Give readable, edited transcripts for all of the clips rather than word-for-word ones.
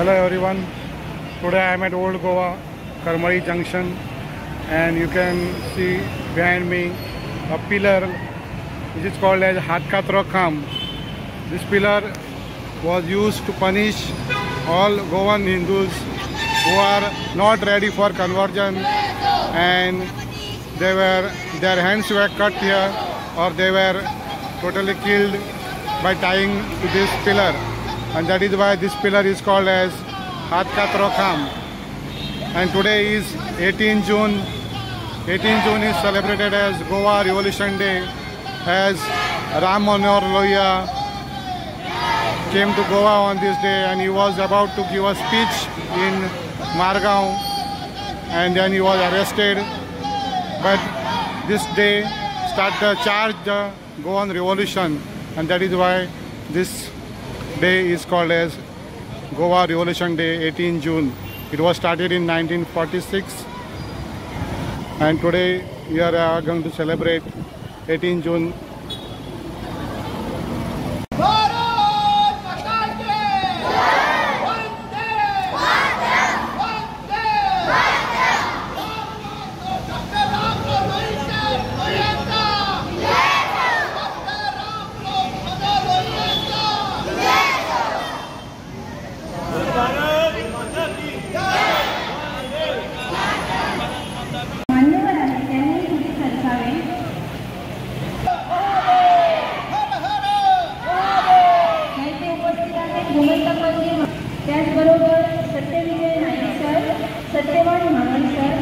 Hello everyone. Today I am at Old Goa, Karmali Junction, and you can see behind me a pillar which is called as Hath Ka Trokham. This pillar was used to punish all Goan Hindus who are not ready for conversion, and their hands were cut here or they were totally killed by tying to this pillar, and that is why this pillar is called as Hath Ka Trokham. And today is 18 June. 18 June is celebrated as Goa Revolution Day, as Ram Manohar Lohia came to Goa on this day, and he was about to give a speech in Margao, and then he was arrested. But this day charged the Goan Revolution, and that is why this day is called as Goa Revolution Day, 18 June. It was started in 1946, and today we are going to celebrate 18 June. त्याचबरोबर Satyavijay Naik sir, Satyavan महान sir,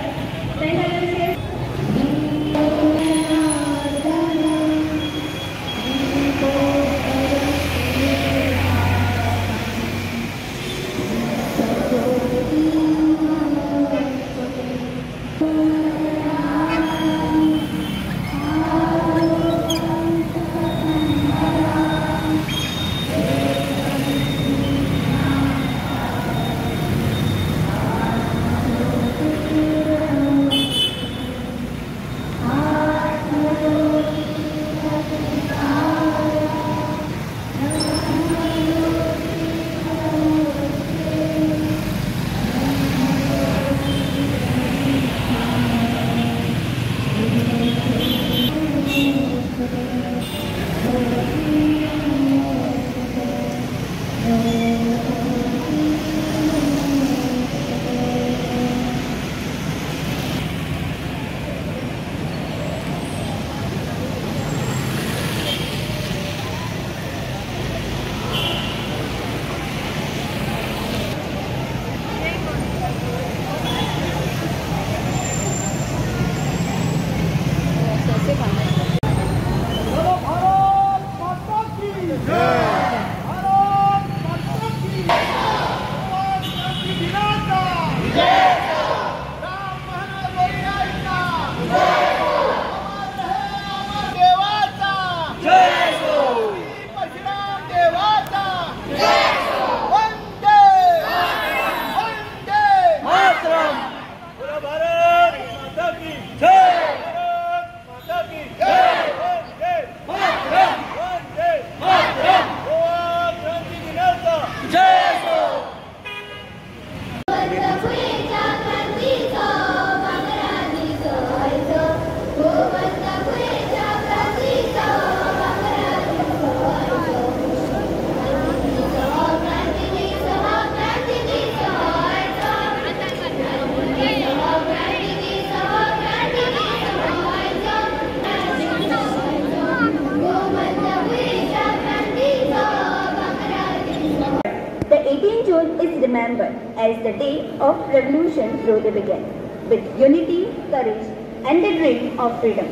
is remembered as the day of revolution truly began, with unity, courage, and the dream of freedom.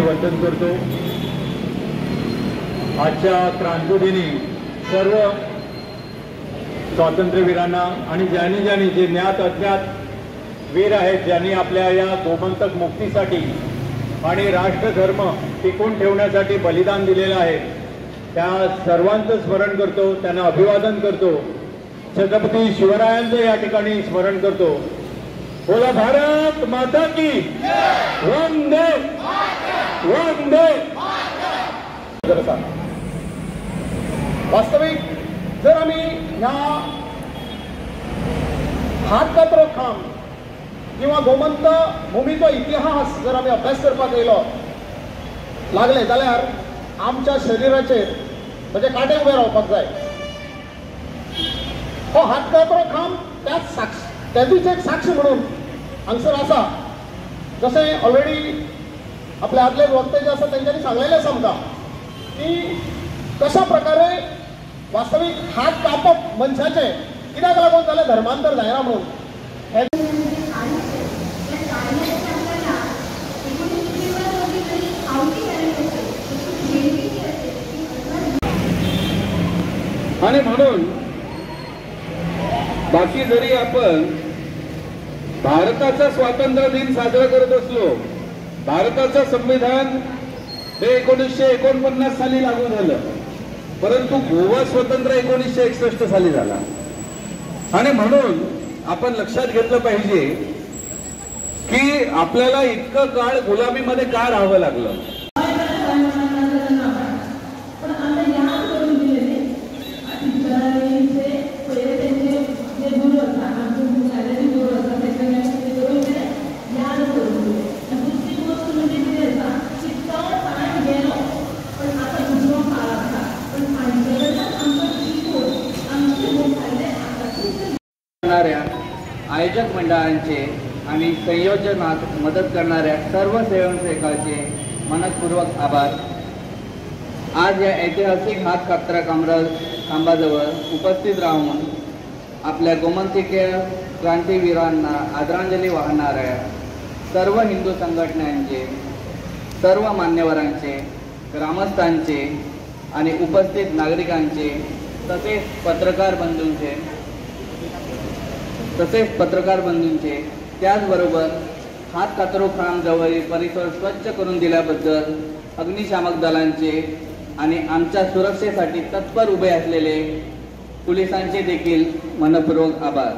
वंदन करतो. आजच्या क्रांतिदिनी सर्व स्वातंत्र्यवीरांना आणि ज्यांनी जे ज्ञात अज्ञात वीर आहेत, ज्यांनी आपल्या या गोमंतक मुक्तीसाठी आणि राष्ट्रधर्म टिकून ठेवण्यासाठी बलिदान दिलेलं आहे, त्या सर्वांचं स्मरण करतो, त्यांना अभिवादन करतो. छत्रपती शिवरायांचं या ठिकाणी स्मरण करतो. बोला भारत माता की वंदे वंदे. वास्तविक जर आम्ही ह्या हात कातरो खांब किंवा गोमंत भुमीचो इतिहास जर आमी अभ्यास करपाक येयलो लागले जाल्यार आमच्या शरिराचेर म्हणजे काटे उबे रावपाक जाय. हो हात कातरो खांब त्याचीच एक साक्ष म्हणून हांगसर आसा. जशें ऑलरेडी आपले आदले वक्ते जे आसा तेंच्यांनी सांगलेलें आसा आमकां की कशा प्रकारे वास्तवीक हात कापप मनशाचे कित्याक लागून जाल्यार धर्मांतर जायना म्हणून. आणि म्हणून बाकी जरी आपण भारताचा स्वातंत्र्य दिन साजरा करत असलो, भारताचं संविधान हे 1949 साली लागू झालं, परंतु गोवा स्वतंत्र 1961 साली झाला. आणि म्हणून आपण लक्षात घेतलं पाहिजे की आपल्याला इतकं काळ गुलामीमध्ये का राहावं लागलं. आयोजक मंडळांचे आणि संयोजनात मदत करणाऱ्या सर्व स्वयंसेवकांचे मनपूर्वक आभार. आज या ऐतिहासिक हात कातरा खांबाजवळ उपस्थित राहून आपल्या गोमंतकीय क्रांतीवीरांना आदरांजली वाहणाऱ्या सर्व हिंदू संघटनांचे, सर्व मान्यवरांचे, ग्रामस्थांचे आणि उपस्थित नागरिकांचे तसेच पत्रकार बंधूंचे त्याचबरोबर हात कातरो खांब जवळील परिसर स्वच्छ करून दिल्याबद्दल अग्निशामक दलांचे आणि आमच्या सुरक्षेसाठी तत्पर उभे असलेले पोलिसांचे देखील मनपूर्वक आभार.